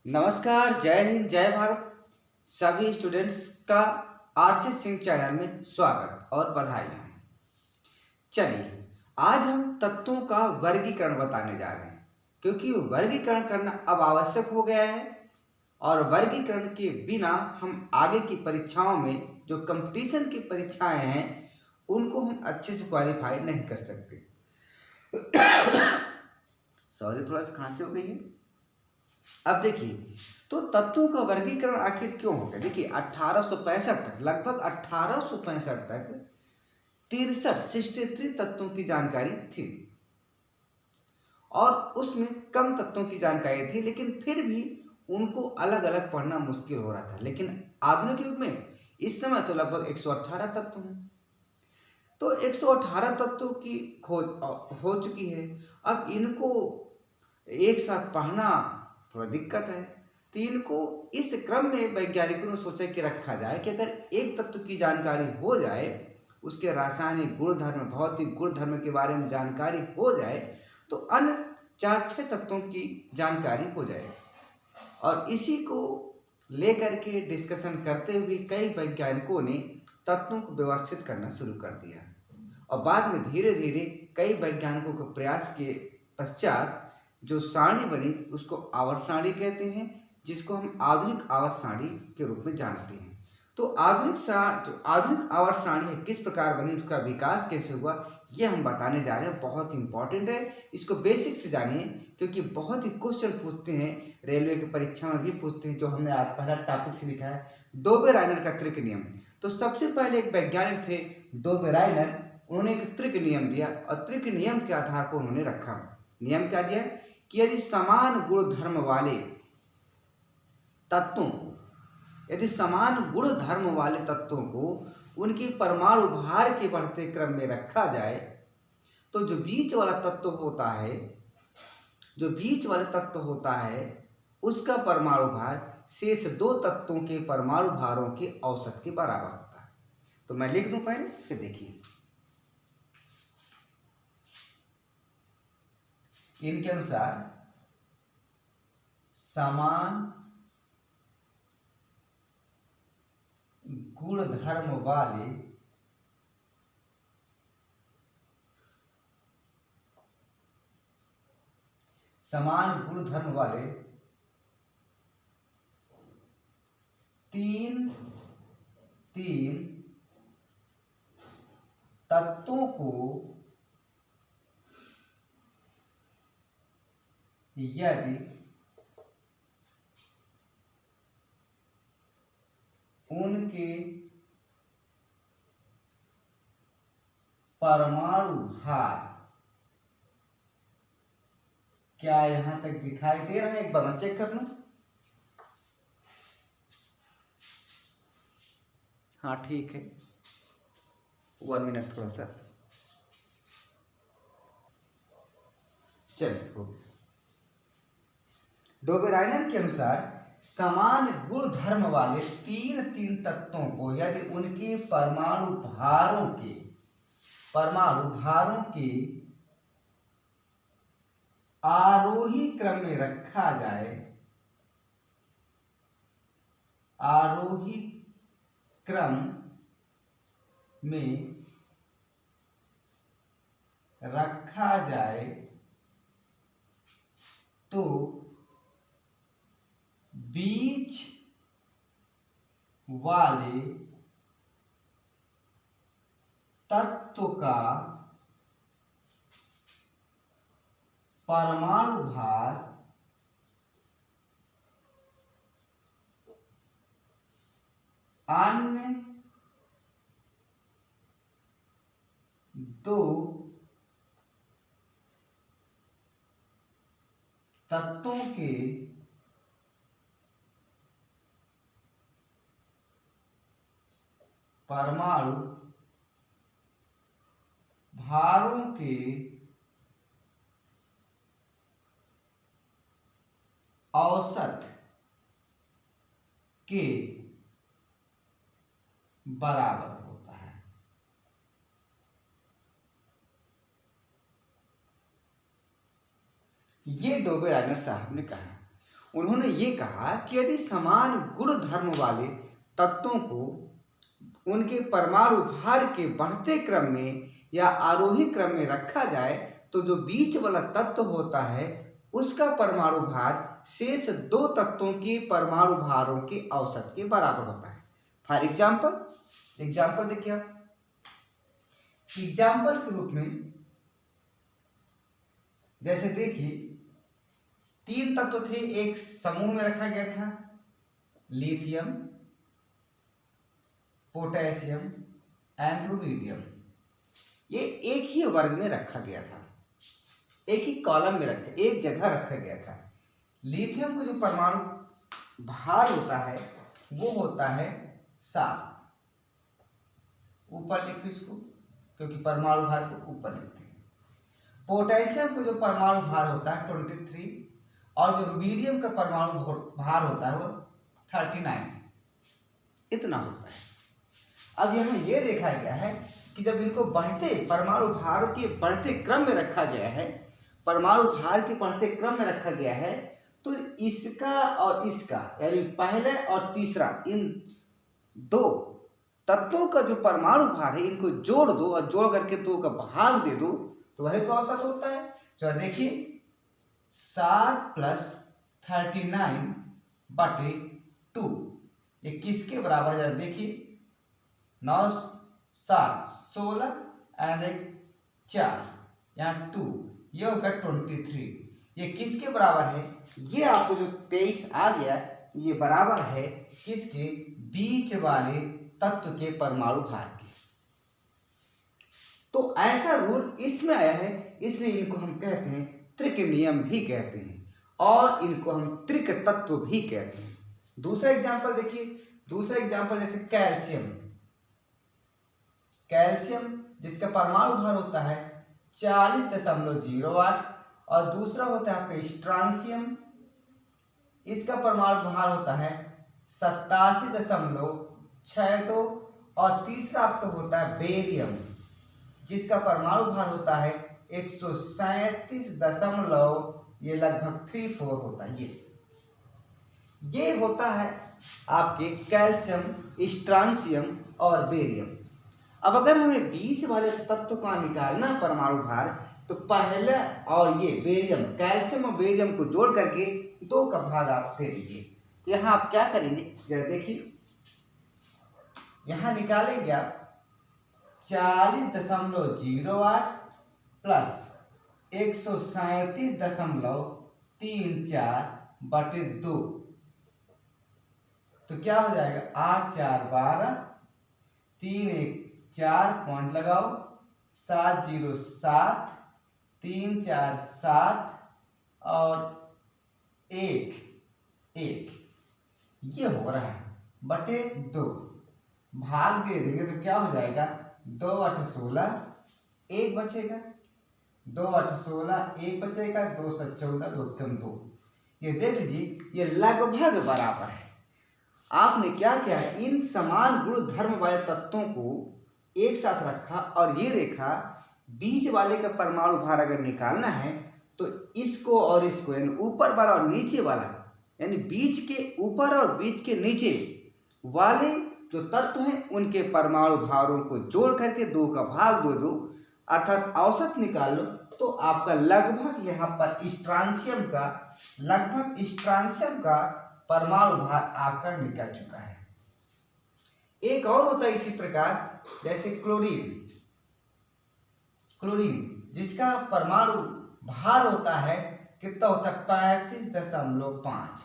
नमस्कार, जय हिंद, जय भारत। सभी स्टूडेंट्स का आरसी सिंह चैनल में स्वागत और बधाइयाँ। चलिए, आज हम तत्वों का वर्गीकरण बताने जा रहे हैं, क्योंकि वर्गीकरण करना अब आवश्यक हो गया है और वर्गीकरण के बिना हम आगे की परीक्षाओं में, जो कंपटीशन की परीक्षाएं हैं, उनको हम अच्छे से क्वालिफाई नहीं कर सकते। सॉरी, थोड़ा सा खांसी हो गई है। अब देखिए, तो तत्वों का वर्गीकरण आखिर क्यों हो गया? देखिए, 1865 तक, लगभग 1865 तक 63 तत्वों की जानकारी थी और उसमें कम तत्वों की जानकारी थी, लेकिन फिर भी उनको अलग अलग पढ़ना मुश्किल हो रहा था। लेकिन आधुनिक युग में इस समय तो लगभग 118 तत्व हैं। तो 118 तत्वों की खोज हो चुकी है। अब इनको एक साथ पढ़ना थोड़ा दिक्कत है, तो इनको इस क्रम में वैज्ञानिकों ने सोचा कि रखा जाए कि अगर एक तत्व की जानकारी हो जाए, उसके रासायनिक गुणधर्म, भौतिक गुणधर्म के बारे में जानकारी हो जाए, तो अन्य 4-6 तत्वों की जानकारी हो जाए। और इसी को लेकर के डिस्कशन करते हुए कई वैज्ञानिकों ने तत्वों को व्यवस्थित करना शुरू कर दिया और बाद में धीरे धीरे कई वैज्ञानिकों के प्रयास के पश्चात जो सारणी बनी उसको आवर्त सारणी कहते हैं, जिसको हम आधुनिक आवर्त सारणी के रूप में जानते हैं। तो आधुनिक आवर्त सारणी है, किस प्रकार बनी, उसका विकास कैसे हुआ, ये हम बताने जा रहे हैं। बहुत इंपॉर्टेंट है, इसको बेसिक से जानिए, क्योंकि बहुत ही क्वेश्चन पूछते हैं, रेलवे की परीक्षा में भी पूछते हैं। जो हमने आज पहला टॉपिक से लिखा है, डोबेराइनर का त्रिक नियम। तो सबसे पहले एक वैज्ञानिक थे डोबेराइनर, उन्होंने एक त्रिक नियम दिया और त्रिक नियम के आधार पर उन्होंने रखा। नियम क्या दिया कि यदि समान गुणधर्म वाले तत्वों को उनकी परमाणु भार के बढ़ते क्रम में रखा जाए, तो जो बीच वाला तत्व होता है उसका परमाणु भार शेष दो तत्वों के परमाणु भारों के औसत के बराबर होता है। तो मैं लिख दूं पहले, फिर देखिए। इनके अनुसार समान गुणधर्म वाले तीन तत्वों को यदि उनके परमाणु भार, क्या यहां तक दिखाई दे रहा है? एक बार मैं चेक कर लूं। हाँ, ठीक है, 1 मिनट, थोड़ा सा चलिए। डोबेराइनर के अनुसार समान गुणधर्म वाले तीन तत्वों को यदि उनके परमाणु भारों के आरोही क्रम में रखा जाए, तो बीच वाले तत्व का परमाणु भार अन्य दो तत्वों के परमाणु भारों के औसत के बराबर होता है। ये डोबेराइनर साहब ने कहा। उन्होंने ये कहा कि यदि समान गुण धर्म वाले तत्वों को उनके परमाणु भार के बढ़ते क्रम में या आरोही क्रम में रखा जाए तो जो बीच वाला तत्व होता है उसका परमाणु भार शेष दो तत्वों के परमाणु भारों के औसत के बराबर होता है। फॉर एग्जाम्पल देखिए आप, एग्जाम्पल के रूप में जैसे देखिए 3 तत्व थे, एक समूह में रखा गया था, लिथियम, पोटेशियम एंड रुबिडियम। ये एक ही वर्ग में रखा गया था, एक ही कॉलम में रखा, एक जगह रखा गया था। लिथियम का जो परमाणु भार होता है वो होता है 7, ऊपर लिखो इसको क्योंकि परमाणु भार को ऊपर लिखते हैं। पोटेशियम का जो परमाणु भार होता है 23 और जो रुबिडियम का परमाणु भार होता है वो 39, इतना होता है। अब यहाँ ये देखा गया है कि जब इनको बढ़ते परमाणु भार के बढ़ते क्रम में रखा गया है, परमाणु भार के बढ़ते क्रम में रखा गया है, तो इसका और इसका यानी पहले और तीसरा इन दो तत्वों का जो परमाणु भार है इनको जोड़ दो और जोड़ करके 2 का भाग दे दो तो वही तो औसत होता है। चलो देखिए 7 + 39 बटे 2 ये किसके बराबर है? देखिए 9 7 16 एंड 1 4 यहाँ 2 ये होगा 23। ये किसके बराबर है? ये आपको जो 23 आ गया ये बराबर है किसके? बीच वाले तत्व के परमाणु भार के। तो ऐसा रूल इसमें आया है, इसलिए इनको हम कहते हैं त्रिक नियम भी कहते हैं और इनको हम त्रिक तत्व भी कहते हैं। दूसरा एग्जांपल देखिए, दूसरा एग्जांपल जैसे कैल्शियम जिसका परमाणु भार होता है 40.08 और दूसरा होता है आपका स्ट्रांसियम, इसका परमाणु भार होता है 87.62 और तीसरा आपका होता है बेरियम जिसका परमाणु भार होता है 137. ये लगभग 34 होता है। ये होता है आपके कैल्शियम, स्ट्रांसियम और बेरियम। अब अगर हमें बीच वाले तत्व का निकालना परमाणु भार तो पहले और ये बेरियम, कैल्शियम और बेरियम को जोड़ करके 2 का भाग आप दे दीजिए। तो यहाँ आप क्या करेंगे जरा देखिए, यहाँ निकालेंगे आप 40.08 प्लस 137.34 बटे 2 तो क्या हो जाएगा? 8 4 12 3 1 4 पॉइंट लगाओ 7 0 7 3 4 7 और 1 1 ये हो रहा है बटे 2 भाग दे देंगे तो क्या हो जाएगा? 2 8 16 1 बचेगा, 2 8 16 1 बचेगा, 2 7 14 2 कम 2। ये देख लीजिए ये लगभग बराबर है। आपने क्या किया है, इन समान गुण धर्म वाले तत्वों को एक साथ रखा और ये देखा बीच वाले का परमाणु भार अगर निकालना है तो इसको और इसको यानी ऊपर वाला और नीचे वाला यानी बीच के ऊपर और बीच के नीचे वाले जो तत्व हैं उनके परमाणु भारों को जोड़ करके 2 का भाग दो अर्थात औसत निकाल लो तो आपका लगभग यहाँ पर स्ट्रांसियम का परमाणु भार आपका निकल चुका है। एक और होता है इसी प्रकार जैसे क्लोरीन जिसका परमाणु भार होता है कितना होता है? 35.5।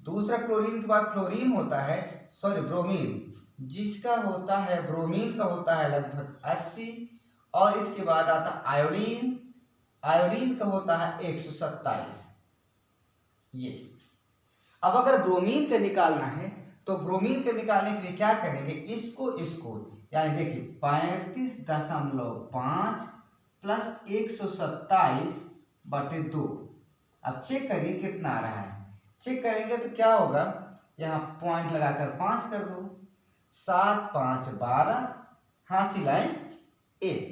दूसरा क्लोरीन के बाद फ्लोरीन होता है ब्रोमीन जिसका होता है ब्रोमीन का होता है लगभग 80 और इसके बाद आता आयोडीन का होता है 127। ये अब अगर ब्रोमीन का निकालना है तो ब्रोमीन का निकालने के लिए क्या करेंगे? इसको यानी देखिए 35.5 प्लस 127 बटे 2। अब चेक करिए कितना आ रहा है। चेक करेंगे तो क्या होगा? यहाँ पॉइंट लगाकर 5 कर दो, 7 5 12 हासिल आए 1,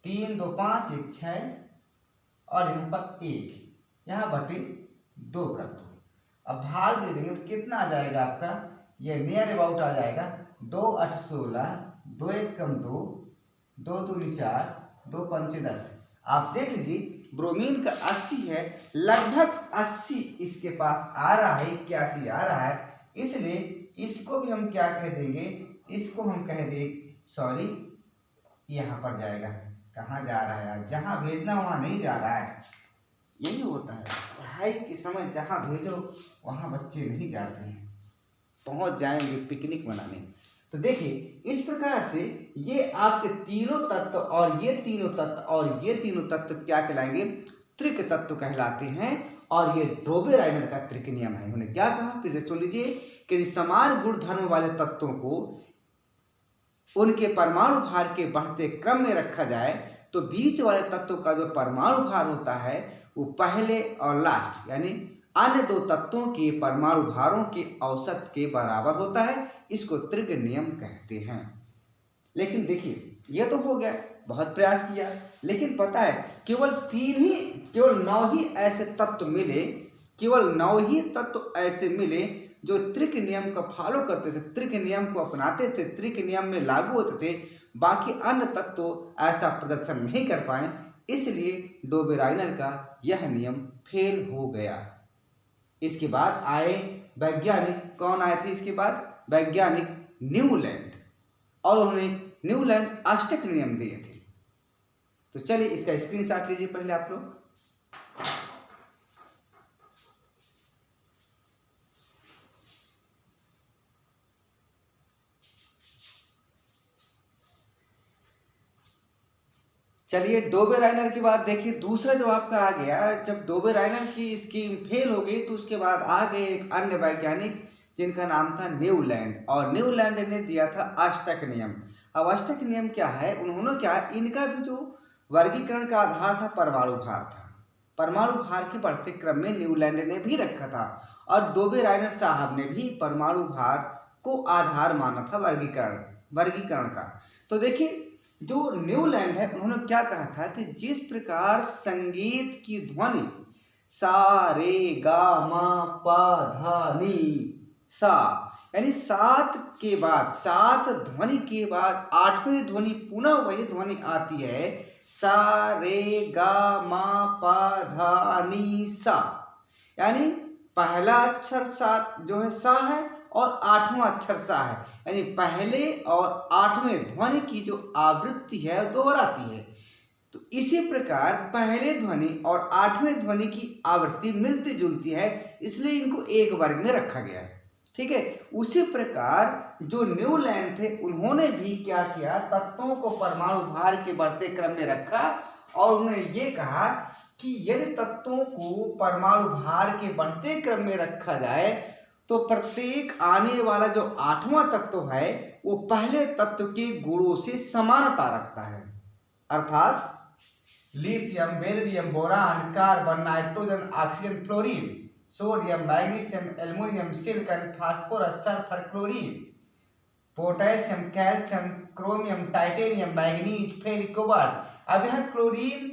3 2 5 1 6 और यहाँ पर 1 यहाँ बटे 2 कर दो। अब भाग दे देंगे तो कितना आ जाएगा आपका, ये नियर अबाउट आ जाएगा 2 8 16, 2 1 कम 2, 2 दूनी 4, 2 पंचे 10। आप देख लीजिए ब्रोमीन का 80 है, लगभग 80 इसके पास आ रहा है, 81 आ रहा है, इसलिए इसको भी हम क्या कह देंगे, इसको हम कह दे सॉरी यहाँ पर जाएगा, कहाँ जा रहा है यार, जहाँ भेजना वहाँ नहीं जा रहा है। यही होता है पढ़ाई के समय, जहाँ भेजो वहाँ बच्चे नहीं जाते हैं, पहुँच जाएंगे पिकनिक मनाने। तो देखिए इस प्रकार से ये आपके तीनों तत्व और ये तीनों तत्व और ये तीनों तत्व क्या कहलाएंगे, त्रिक तत्व कहलाते हैं। और ये डोबे-राइनर का त्रिक नियम है। उन्होंने क्या कहा, फिर से सुन लीजिए कि समान गुण धर्म वाले तत्वों को उनके परमाणु भार के बढ़ते क्रम में रखा जाए तो बीच वाले तत्वों का जो परमाणु भार होता है वो पहले और लास्ट यानी अन्य 2 तत्वों के परमाणु भारों के औसत के बराबर होता है। इसको त्रिक नियम कहते हैं। लेकिन देखिए ये तो हो गया, बहुत प्रयास किया, लेकिन पता है केवल 9 ही ऐसे तत्व मिले, केवल 9 ही तत्व ऐसे मिले जो त्रिक नियम का फॉलो करते थे, त्रिक नियम को अपनाते थे, त्रिक नियम में लागू होते थे। बाकी अन्य तत्व ऐसा प्रदर्शन नहीं कर पाए, इसलिए डोबे-राइनर का यह नियम फेल हो गया। इसके बाद आए वैज्ञानिक, कौन आए थे इसके बाद, वैज्ञानिक न्यूलैंड, और उन्होंने न्यूलैंड अष्टक नियम दिए थे। तो चलिए इसका स्क्रीनशॉट लीजिए पहले आप लोग। चलिए डोबे-राइनर की बात देखिए, दूसरा जो आपका आ गया, जब डोबे-राइनर की स्कीम फेल हो गई तो उसके बाद आ गए एक अन्य वैज्ञानिक जिनका नाम था न्यूलैंड, और न्यूलैंड ने दिया था अष्टक नियम। अब अष्टक नियम क्या है, उन्होंने क्या, इनका भी जो वर्गीकरण का आधार था परमाणु भार था, परमाणु भार के बढ़ते क्रम में न्यूलैंड ने भी रखा था, और डोबे-राइनर साहब ने भी परमाणु भार को आधार माना था वर्गीकरण का। तो देखिए जो न्यूलैंड है उन्होंने क्या कहा था कि जिस प्रकार संगीत की ध्वनि सा रे गा मा पा धा नी सा, यानी 7 के बाद, 7 ध्वनि के बाद 8वीं ध्वनि पुनः वही ध्वनि आती है, सा रे गा मा पा धा नी सा, यानी पहला अक्षर सा जो है सा है और 8वां अक्षर सा है, यानी पहले और 8वें ध्वनि की जो आवृत्ति है दोहराती है। तो इसी प्रकार पहले ध्वनि और 8वें ध्वनि की आवृत्ति मिलती जुलती है, इसलिए इनको एक वर्ग में रखा गया है। ठीक है, उसी प्रकार जो न्यूलैंड थे उन्होंने भी क्या किया, तत्वों को परमाणु भार के बढ़ते क्रम में रखा, और उन्होंने ये कहा कि यदि तत्वों को परमाणु भार के बढ़ते क्रम में रखा जाए तो प्रत्येक आने वाला जो 8वां तत्व है वो पहले तत्व के गुणों से समानता रखता है। अर्थात lithium, beryllium, boron, carbon, nitrogen, oxygen, fluorine, sodium, magnesium, aluminium, silicon, phosphorus, sulphur, chlorine, potassium, calcium, chromium, titanium, manganese, ferric, cobalt. अब यहाँ क्लोरीन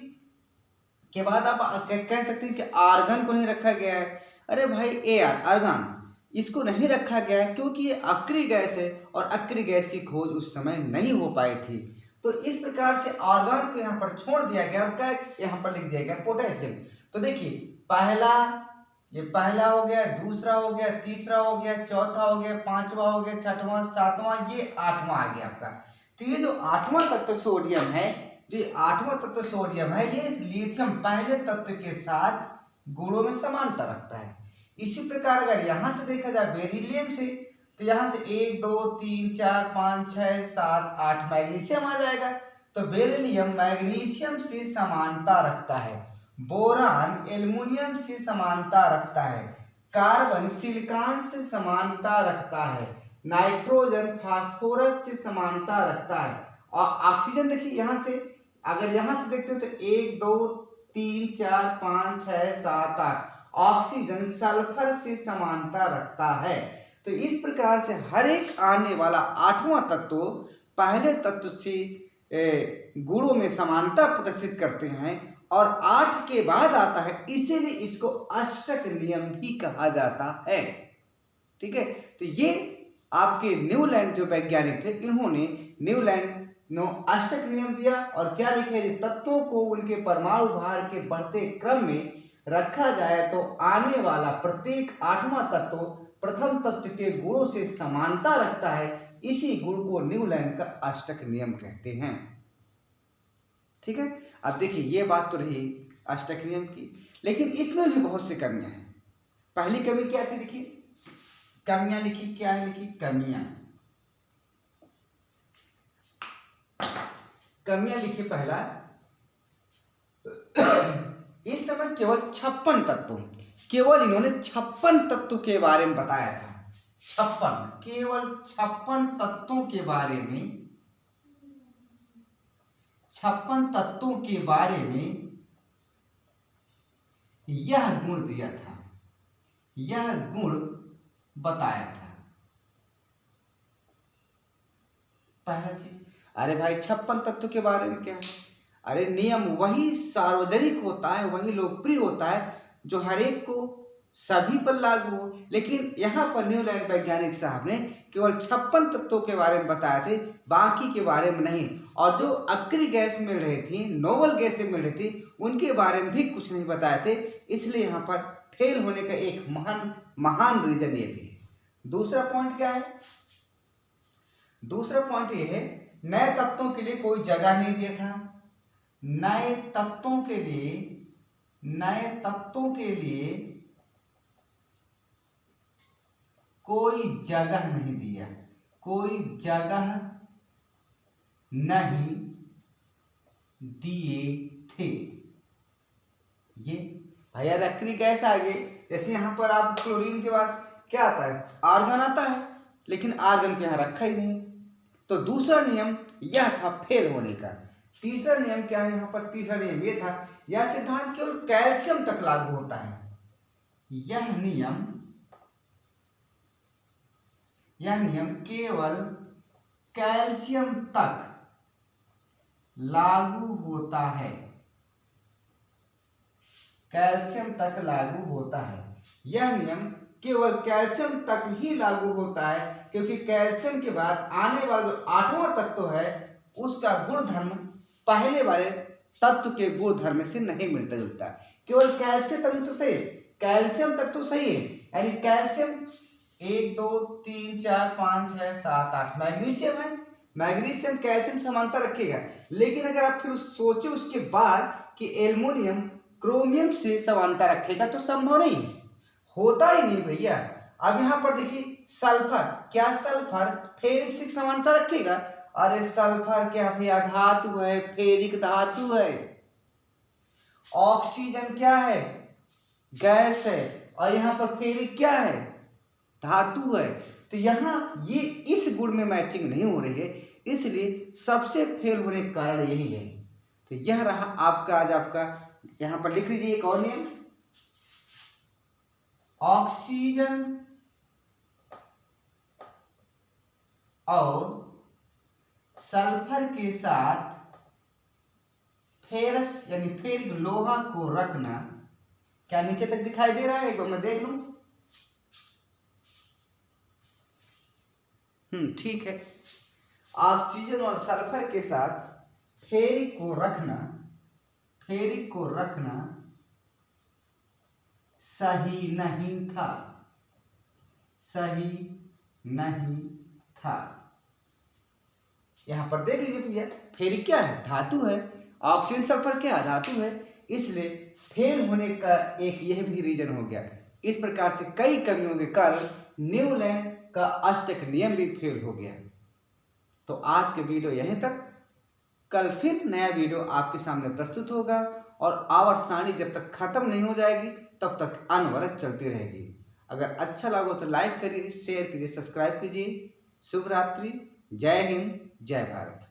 के बाद आप कह सकते हैं कि आर्गन को नहीं रखा गया है। अरे भाई आर्गन इसको नहीं रखा गया है क्योंकि ये अक्रिय गैस है और अक्रिय गैस की खोज उस समय नहीं हो पाई थी, तो इस प्रकार से आर्गन को यहाँ पर छोड़ दिया गया और क्या यहाँ पर लिख दिया गया पोटेशियम। तो देखिए पहला हो गया, दूसरा हो गया, तीसरा हो गया, चौथा हो गया, 5वां हो गया, 6वां, 7वां, ये 8वां आ गया आपका। तो ये जो 8वां तत्व सोडियम है, जो 8वां तत्व सोडियम है, ये लिथियम पहले तत्व के साथ गुणों में समानता रखता है। इसी प्रकार अगर यहाँ से देखा जाए बेरिलियम से, तो यहाँ से 1 2 3 4 5 6 7 8 मैग्नीशियम आ जाएगा। तो बेरिलियम मैग्नीशियम से समानता रखता है, बोरान एल्युमिनियम से समानता रखता है, कार्बन सिलिकॉन से समानता रखता है, नाइट्रोजन फास्फोरस से समानता रखता है, और ऑक्सीजन देखिए यहाँ से, अगर यहाँ से देखते हो तो 1 2 3 4 5 6 7 8 ऑक्सीजन सल्फर से समानता रखता है। तो इस प्रकार से हर एक आने वाला 8वां तत्व पहले तत्व से गुणों में समानता प्रदर्शित करते हैं, और 8 के बाद आता है, इसीलिए इसको अष्टक नियम भी कहा जाता है। ठीक है, तो ये आपके न्यूलैंड जो वैज्ञानिक थे, इन्होंने न्यूलैंड नो अष्टक नियम दिया और क्या लिखे, तत्वों को उनके परमाणु भार के बढ़ते क्रम में रखा जाए तो आने वाला प्रत्येक 8वां तत्व प्रथम तत्व के गुणों से समानता रखता है, इसी गुण को न्यूलैंड का अष्टक नियम कहते हैं। ठीक है, अब देखिए ये बात तो रही अष्टक नियम की, लेकिन इसमें भी बहुत सी कमियां हैं। पहली कमी क्या थी, देखिए कमियां लिखी, क्या है लिखी, कमियां लिखी। पहला, इस समय केवल 56 तत्वों, केवल इन्होंने 56 तत्वों के बारे में बताया था। 56, केवल 56 तत्वों के बारे में, 56 तत्वों के बारे में यह गुण दिया था, यह गुण बताया था। पहला चीज, अरे भाई 56 तत्व के बारे में क्या है, अरे नियम वही सार्वजनिक होता है, वही लोकप्रिय होता है जो हर एक को सभी पर लागू हो। लेकिन यहाँ पर न्यूलैंड वैज्ञानिक साहब ने केवल 56 तत्वों के बारे में बताए थे, बाकी के बारे में नहीं। और जो अक्रिय गैस मिल रही थी, नोबल गैसें मिल रही थी, उनके बारे में भी कुछ नहीं बताए थे। इसलिए यहाँ पर फेल होने का एक महान रीजन ये भी है। दूसरा पॉइंट क्या है, दूसरा पॉइंट ये है, नए तत्वों के लिए कोई जगह नहीं दिया था। नए तत्वों के लिए, नए तत्वों के लिए कोई जगह नहीं दिया, कोई जगह नहीं दिए थे। ये भैया अक्रिय गैस आ गई, जैसे यहां पर आप क्लोरीन के बाद क्या आता है, आर्गन आता है, लेकिन आर्गन को यहां रखा ही नहीं। तो दूसरा नियम यह था फेल होने का। तीसरा नियम क्या है यहाँ पर, तीसरा नियम ये था, यह सिद्धांत केवल कैल्शियम तक लागू होता है। यह नियम केवल कैल्शियम तक लागू होता है, कैल्शियम तक लागू होता है। यह नियम केवल कैल्शियम तक ही लागू होता है, क्योंकि कैल्शियम के बाद आने वाला जो 8वां तत्व है, उसका गुणधर्म पहले वाले तत्व के गुणधर्म से नहीं मिलता जुलता। केवल कैल्शियम तक तो सही है, कैल्शियम तक तो सही है, यानी कैल्शियम 1 2 3 4 5 6 7 8, मैग्नीशियम है, मैग्नीशियम कैल्शियम समानता रखेगा। लेकिन अगर आप फिर सोचे उसके बाद कि एल्युमिनियम क्रोमियम से समानता रखेगा, तो संभव नहीं, होता ही नहीं भैया। अब यहाँ पर देखिए सल्फर, क्या सल्फर फेरिक से समानता रखेगा? अरे सल्फर क्या भैया, धातु है, फेरिक धातु है। ऑक्सीजन क्या है, गैस है, और यहाँ पर फेरिक क्या है, धातु है। तो यहाँ ये इस गुण में मैचिंग नहीं हो रही है, इसलिए सबसे फेल होने का कारण यही है। तो यह रहा आपका आज आपका, यहाँ पर लिख लीजिए एक और नियम, ऑक्सीजन और सल्फर के साथ फेरस यानी फेरिक लोहा को रखना। क्या नीचे तक दिखाई दे रहा है, एक बार मैं देख लूं। ठीक है, ऑक्सीजन और सल्फर के साथ फेरिक को रखना, फेरिक को रखना सही नहीं था, सही नहीं था। यहां पर देख लीजिए भैया, फेरिक क्या है, धातु है, ऑक्सीजन सल्फर क्या है, धातु है, इसलिए फेल होने का एक यह भी रीजन हो गया। इस प्रकार से कई कमियों के कारण न्यूलैंड का अष्टक नियम भी फेल हो गया। तो आज के वीडियो यहीं तक, कल फिर नया वीडियो आपके सामने प्रस्तुत होगा, और आवर्त सारणी जब तक खत्म नहीं हो जाएगी तब तक अनवरत चलती रहेगी। अगर अच्छा लगा तो लाइक करिए, शेयर कीजिए, सब्सक्राइब कीजिए। शुभ रात्रि, जय हिंद, जय भारत।